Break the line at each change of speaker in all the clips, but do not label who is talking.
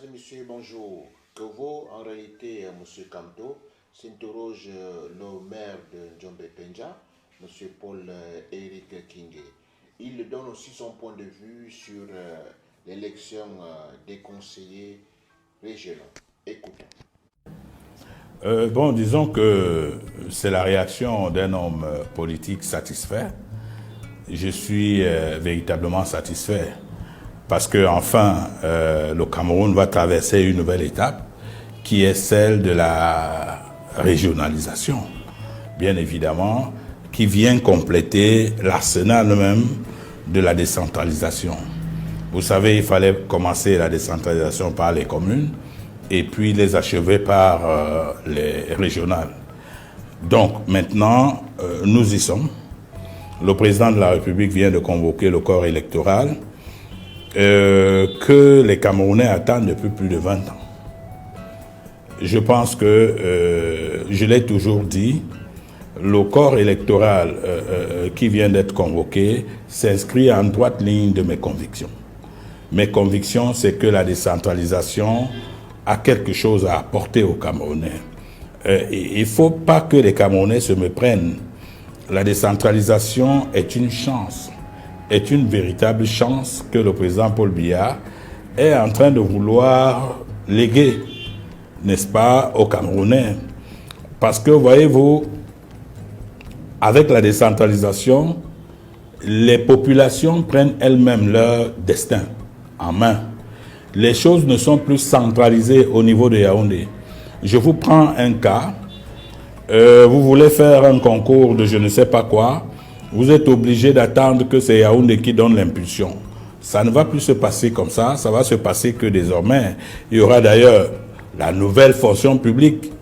et messieurs, bonjour. Que vaut en réalité M. Kamto s'interroge le maire de Djombe-Penja, M. Paul-Éric Kingé. Il donne aussi son point de vue sur l'élection des conseillers régionaux. Écoutons.
Disons que c'est la réaction d'un homme politique satisfait. Je suis véritablement satisfait parce que enfin, le Cameroun va traverser une nouvelle étape qui est celle de la régionalisation, bien évidemment, qui vient compléter l'arsenal même de la décentralisation. Vous savez, il fallait commencer la décentralisation par les communes et puis les achever par les régionales. Donc maintenant, nous y sommes. Le président de la République vient de convoquer le corps électoral que les Camerounais attendent depuis plus de 20 ans. Je pense que, je l'ai toujours dit, le corps électoral qui vient d'être convoqué s'inscrit en droite ligne de mes convictions. Mes convictions, c'est que la décentralisation a quelque chose à apporter aux Camerounais. Il ne faut pas que les Camerounais se méprennent. La décentralisation est une chance, est une véritable chance que le président Paul Biya est en train de vouloir léguer, n'est-ce pas, aux Camerounais. Parce que, voyez-vous, avec la décentralisation, les populations prennent elles-mêmes leur destin en main. Les choses ne sont plus centralisées au niveau de Yaoundé. Je vous prends un cas. Vous voulez faire un concours de je ne sais pas quoi, vous êtes obligé d'attendre que c'est Yaoundé qui donne l'impulsion. Ça ne va plus se passer comme ça va se passer que désormais, il y aura d'ailleurs la nouvelle fonction publique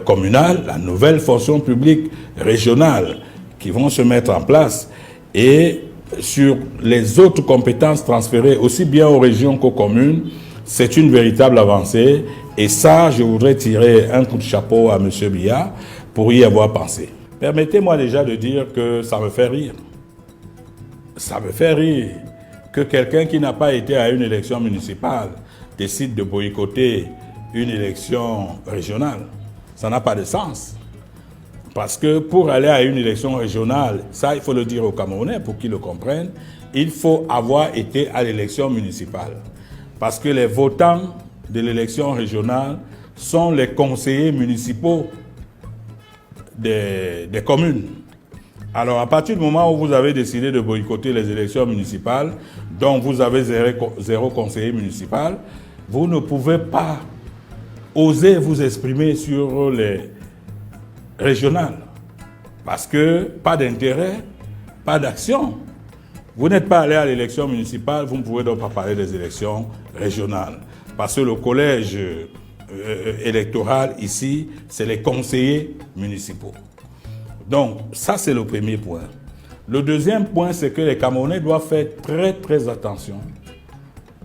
communale, la nouvelle fonction publique régionale qui vont se mettre en place et sur les autres compétences transférées aussi bien aux régions qu'aux communes, c'est une véritable avancée. Et ça, je voudrais tirer un coup de chapeau à M. Biya pour y avoir pensé. Permettez-moi déjà de dire que ça me fait rire. Ça me fait rire que quelqu'un qui n'a pas été à une élection municipale décide de boycotter une élection régionale. Ça n'a pas de sens. Parce que pour aller à une élection régionale, ça il faut le dire aux Camerounais pour qu'ils le comprennent, il faut avoir été à l'élection municipale. Parce que les votants de l'élection régionale sont les conseillers municipaux des communes. Alors, à partir du moment où vous avez décidé de boycotter les élections municipales, dont vous avez zéro conseiller municipal, vous ne pouvez pas oser vous exprimer sur les régionales. Parce que pas d'intérêt, pas d'action. Vous n'êtes pas allé à l'élection municipale, vous ne pouvez donc pas parler des élections régionales. Parce que le collège électoral ici, c'est les conseillers municipaux. Donc, ça c'est le premier point. Le deuxième point, c'est que les Camerounais doivent faire très très attention.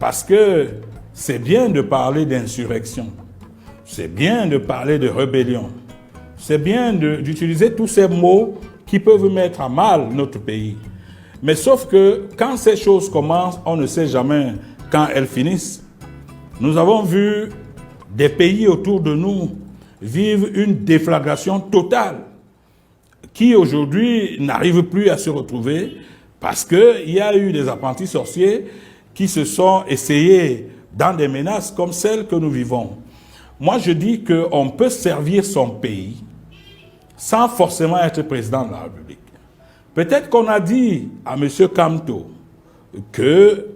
Parce que c'est bien de parler d'insurrection, c'est bien de parler de rébellion, c'est bien d'utiliser tous ces mots qui peuvent mettre à mal notre pays. Mais sauf que quand ces choses commencent, on ne sait jamais quand elles finissent. Nous avons vu des pays autour de nous vivre une déflagration totale qui aujourd'hui n'arrive plus à se retrouver parce qu'il y a eu des apprentis sorciers qui se sont essayés dans des menaces comme celles que nous vivons. Moi, je dis qu'on peut servir son pays sans forcément être président de la République. Peut-être qu'on a dit à M. Kamto que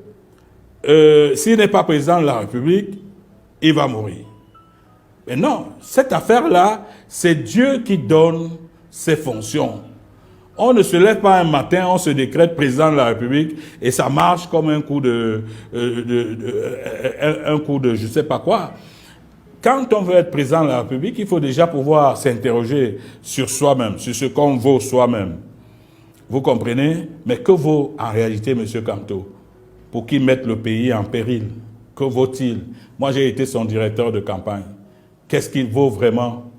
s'il n'est pas président de la République, il va mourir. Mais non, cette affaire-là, c'est Dieu qui donne ses fonctions. On ne se lève pas un matin, on se décrète président de la République et ça marche comme un coup de je ne sais pas quoi. Quand on veut être président de la République, il faut déjà pouvoir s'interroger sur soi-même, sur ce qu'on vaut soi-même. Vous comprenez? Mais que vaut en réalité M. Kamto pour qu'il mette le pays en péril? Que vaut-il? Moi, j'ai été son directeur de campagne. Qu'est-ce qu'il vaut vraiment?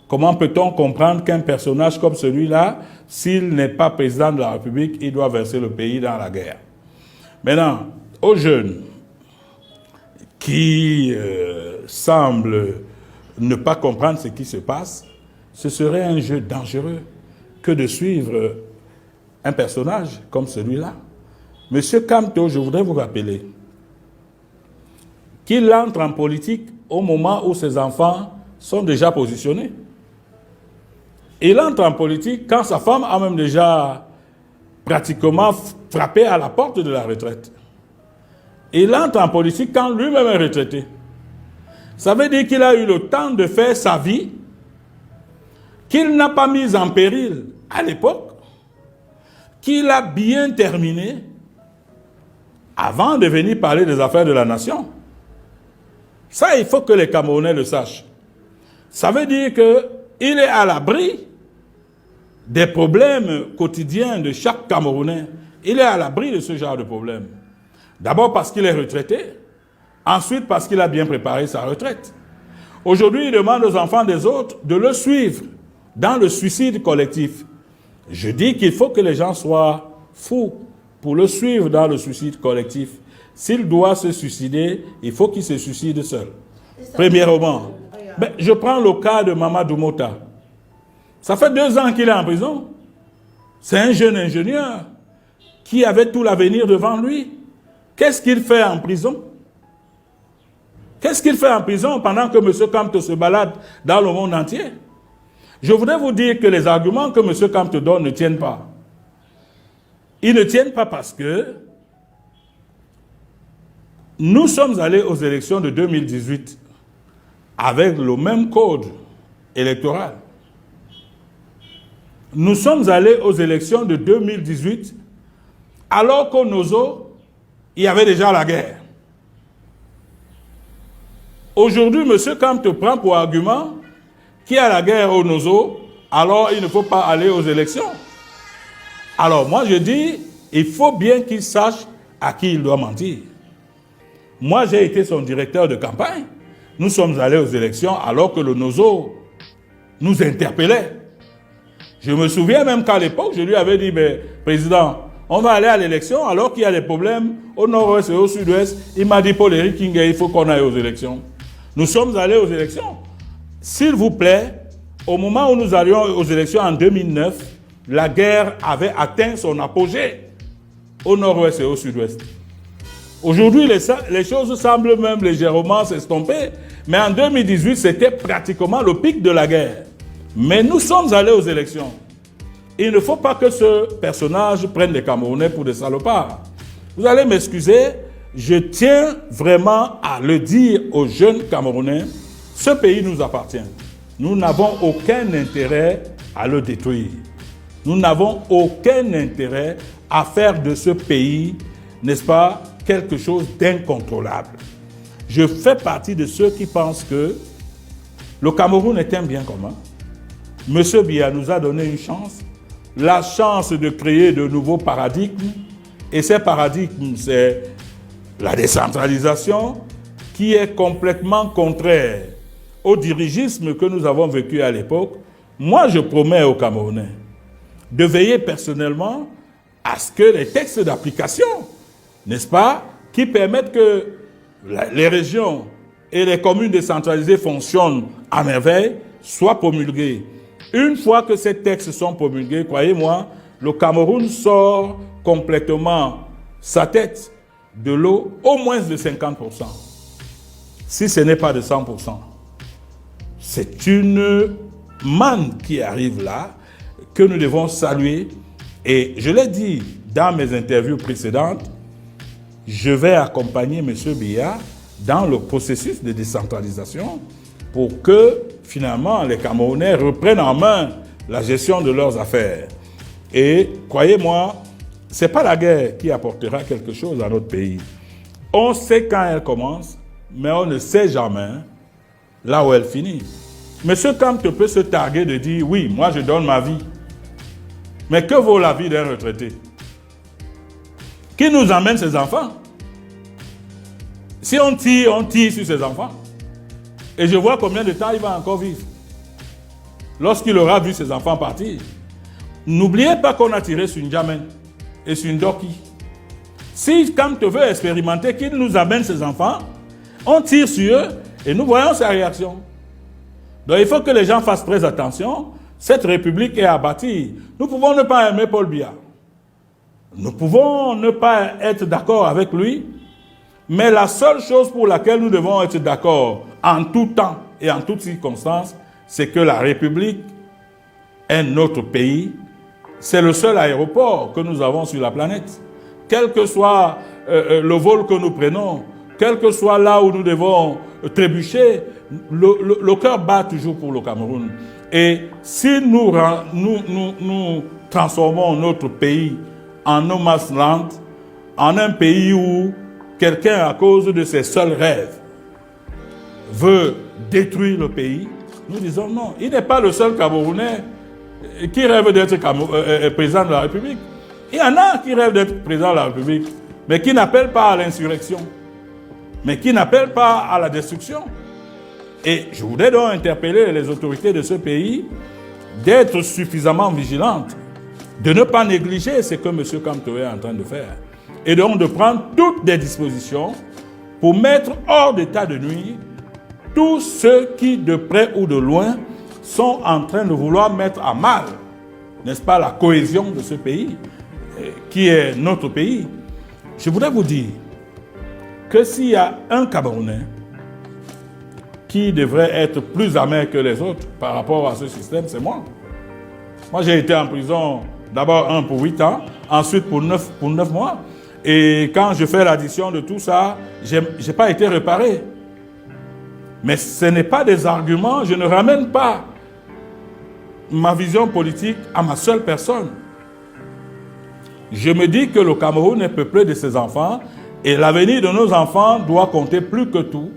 Comment peut-on comprendre qu'un personnage comme celui-là, s'il n'est pas président de la République, il doit verser le pays dans la guerre? Maintenant, aux jeunes qui semble ne pas comprendre ce qui se passe, ce serait un jeu dangereux que de suivre un personnage comme celui-là. Monsieur Kamto, je voudrais vous rappeler qu'il entre en politique au moment où ses enfants sont déjà positionnés. Il entre en politique quand sa femme a même déjà pratiquement frappé à la porte de la retraite. Il entre en politique quand lui-même est retraité. Ça veut dire qu'il a eu le temps de faire sa vie, qu'il n'a pas mise en péril à l'époque, qu'il a bien terminé avant de venir parler des affaires de la nation. Ça, il faut que les Camerounais le sachent. Ça veut dire qu'il est à l'abri des problèmes quotidiens de chaque Camerounais. Il est à l'abri de ce genre de problèmes. D'abord parce qu'il est retraité, ensuite parce qu'il a bien préparé sa retraite. Aujourd'hui, il demande aux enfants des autres de le suivre dans le suicide collectif. Je dis qu'il faut que les gens soient fous pour le suivre dans le suicide collectif. S'il doit se suicider, il faut qu'il se suicide seul. Premièrement, je prends le cas de Mamadou Mota. Ça fait 2 ans qu'il est en prison. C'est un jeune ingénieur qui avait tout l'avenir devant lui. Qu'est-ce qu'il fait en prison? Qu'est-ce qu'il fait en prison pendant que M. Kamto se balade dans le monde entier? Je voudrais vous dire que les arguments que M. Kamto donne ne tiennent pas. Ils ne tiennent pas parce que nous sommes allés aux élections de 2018 avec le même code électoral. Nous sommes allés aux élections de 2018 alors qu'au Nozo, il y avait déjà la guerre. Aujourd'hui, M. Kamto prend pour argument qu'il y a la guerre au Nozo, alors il ne faut pas aller aux élections. Alors moi je dis, il faut bien qu'il sache à qui il doit mentir. Moi j'ai été son directeur de campagne. Nous sommes allés aux élections alors que le Nozo nous interpellait. Je me souviens même qu'à l'époque, je lui avais dit, président, on va aller à l'élection alors qu'il y a des problèmes au nord-ouest et au sud-ouest. Il m'a dit, Paul-Éric Kingué, il faut qu'on aille aux élections. Nous sommes allés aux élections. S'il vous plaît, au moment où nous allions aux élections en 2009, la guerre avait atteint son apogée au nord-ouest et au sud-ouest. Aujourd'hui, les choses semblent même légèrement s'estomper, mais en 2018, c'était pratiquement le pic de la guerre. Mais nous sommes allés aux élections. Il ne faut pas que ce personnage prenne les Camerounais pour des salopards. Vous allez m'excuser, je tiens vraiment à le dire aux jeunes Camerounais, ce pays nous appartient. Nous n'avons aucun intérêt à le détruire. Nous n'avons aucun intérêt à faire de ce pays, n'est-ce pas, quelque chose d'incontrôlable. Je fais partie de ceux qui pensent que le Cameroun est un bien commun. M. Biya nous a donné une chance, la chance de créer de nouveaux paradigmes. Et ces paradigmes, c'est la décentralisation qui est complètement contraire au dirigisme que nous avons vécu à l'époque. Moi, je promets aux Camerounais de veiller personnellement à ce que les textes d'application, n'est-ce pas, qui permettent que les régions et les communes décentralisées fonctionnent à merveille, soient promulgués. Une fois que ces textes sont promulgués, croyez-moi, le Cameroun sort complètement sa tête de l'eau, au moins de 50%. Si ce n'est pas de 100%. C'est une manne qui arrive là, que nous devons saluer. Et je l'ai dit dans mes interviews précédentes, je vais accompagner M. Biya dans le processus de décentralisation pour que, finalement, les Camerounais reprennent en main la gestion de leurs affaires. Et, croyez-moi, ce n'est pas la guerre qui apportera quelque chose à notre pays. On sait quand elle commence, mais on ne sait jamais là où elle finit. M. Kamto peut se targuer de dire, oui, moi je donne ma vie. Mais que vaut la vie d'un retraité? Qui nous amène ses enfants? Si on tire sur ses enfants. Et je vois combien de temps il va encore vivre. Lorsqu'il aura vu ses enfants partir. N'oubliez pas qu'on a tiré sur N'Djamène et sur Ndoki. Si Kamto veut expérimenter, qu'il nous amène ses enfants, On tire sur eux et nous voyons sa réaction. Donc il faut que les gens fassent très attention. Cette république est à bâtir. Nous pouvons ne pas aimer Paul Biya. Nous pouvons ne pas être d'accord avec lui. Mais la seule chose pour laquelle nous devons être d'accord en tout temps et en toutes circonstances, c'est que la République est notre pays. C'est le seul aéroport que nous avons sur la planète. Quel que soit le vol que nous prenons, quel que soit là où nous devons trébucher, le cœur bat toujours pour le Cameroun. Et si nous transformons notre pays en no man's land, en un pays où quelqu'un, à cause de ses seuls rêves, veut détruire le pays, nous disons non. Il n'est pas le seul Camerounais qui rêve d'être président de la République. Il y en a qui rêvent d'être président de la République, mais qui n'appellent pas à l'insurrection, mais qui n'appellent pas à la destruction. Et je voudrais donc interpeller les autorités de ce pays d'être suffisamment vigilantes, de ne pas négliger ce que M. Kamto est en train de faire, et donc de prendre toutes les dispositions pour mettre hors d'état de nuire tous ceux qui, de près ou de loin, sont en train de vouloir mettre à mal, n'est-ce pas, la cohésion de ce pays, qui est notre pays. Je voudrais vous dire que s'il y a un Camerounais qui devrait être plus amer que les autres par rapport à ce système, c'est moi. Moi, j'ai été en prison, d'abord pour 8 ans, ensuite pour 9 mois. Et quand je fais l'addition de tout ça, je n'ai pas été réparé. Mais ce n'est pas des arguments, je ne ramène pas ma vision politique à ma seule personne. Je me dis que le Cameroun est peuplé de ses enfants et l'avenir de nos enfants doit compter plus que tout.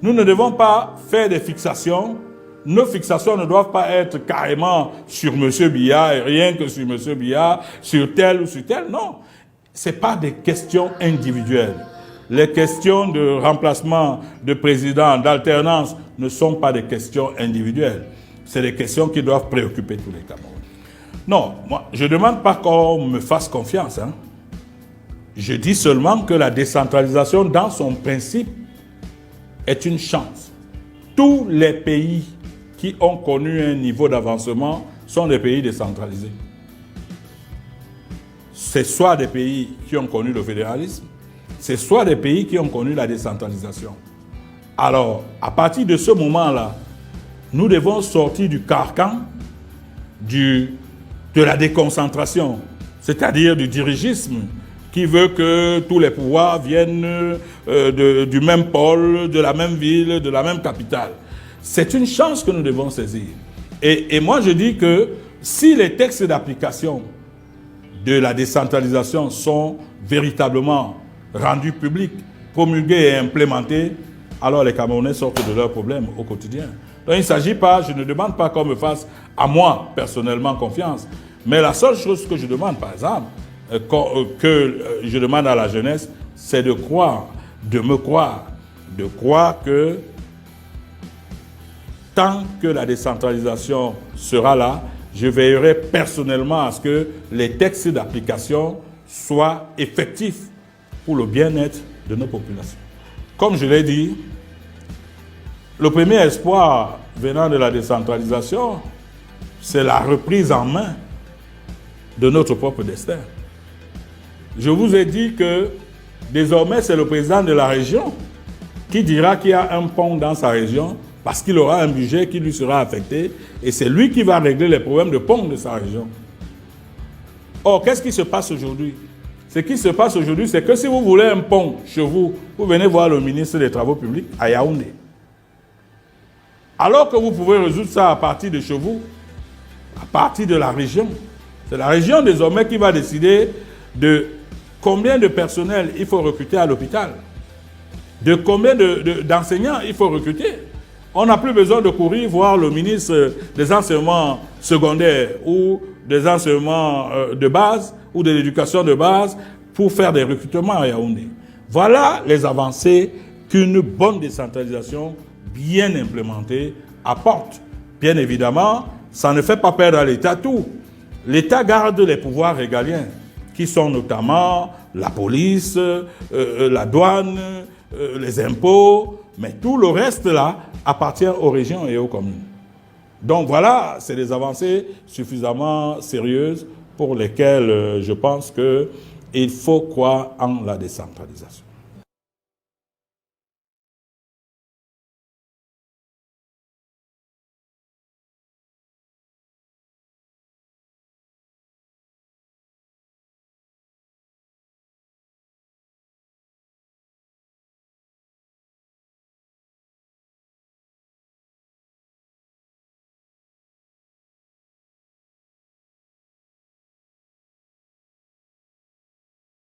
Nous ne devons pas faire des fixations. Nos fixations ne doivent pas être carrément sur M. Biya et rien que sur M. Biya, sur tel ou sur tel. Non, ce n'est pas des questions individuelles. Les questions de remplacement de président, d'alternance, ne sont pas des questions individuelles. C'est des questions qui doivent préoccuper tous les Camerounais. Non, moi, je ne demande pas qu'on me fasse confiance. Je dis seulement que la décentralisation, dans son principe, est une chance. Tous les pays qui ont connu un niveau d'avancement sont des pays décentralisés. C'est soit des pays qui ont connu le fédéralisme, c'est soit des pays qui ont connu la décentralisation. Alors, à partir de ce moment-là, nous devons sortir du carcan de la déconcentration, c'est-à-dire du dirigisme qui veut que tous les pouvoirs viennent du même pôle, de la même ville, de la même capitale. C'est une chance que nous devons saisir. Et moi, je dis que si les textes d'application de la décentralisation sont véritablement rendus publics, promulgués et implémentés, alors les Camerounais sortent de leurs problèmes au quotidien. Donc il ne s'agit pas, je ne demande pas qu'on me fasse à moi personnellement confiance, mais la seule chose que je demande, par exemple, que je demande à la jeunesse, c'est de croire, de me croire, de croire que tant que la décentralisation sera là, je veillerai personnellement à ce que les textes d'application soient effectifs pour le bien-être de nos populations. Comme je l'ai dit, le premier espoir venant de la décentralisation, c'est la reprise en main de notre propre destin. Je vous ai dit que désormais, c'est le président de la région qui dira qu'il y a un pont dans sa région parce qu'il aura un budget qui lui sera affecté et c'est lui qui va régler les problèmes de pont de sa région. Or, qu'est-ce qui se passe aujourd'hui? Ce qui se passe aujourd'hui, c'est que si vous voulez un pont chez vous, vous venez voir le ministre des Travaux publics à Yaoundé. Alors que vous pouvez résoudre ça à partir de chez vous, à partir de la région. C'est la région désormais qui va décider de combien de personnel il faut recruter à l'hôpital, de combien d'enseignants il faut recruter. On n'a plus besoin de courir voir le ministre des enseignements secondaires ou des enseignements de base ou de l'éducation de base pour faire des recrutements à Yaoundé. Voilà les avancées qu'une bonne décentralisation bien implémentée apporte. Bien évidemment, ça ne fait pas perdre à l'État tout. L'État garde les pouvoirs régaliens, qui sont notamment la police, la douane, les impôts, mais tout le reste là appartient aux régions et aux communes. Donc voilà, c'est des avancées suffisamment sérieuses pour lesquelles je pense qu'il faut croire en la décentralisation.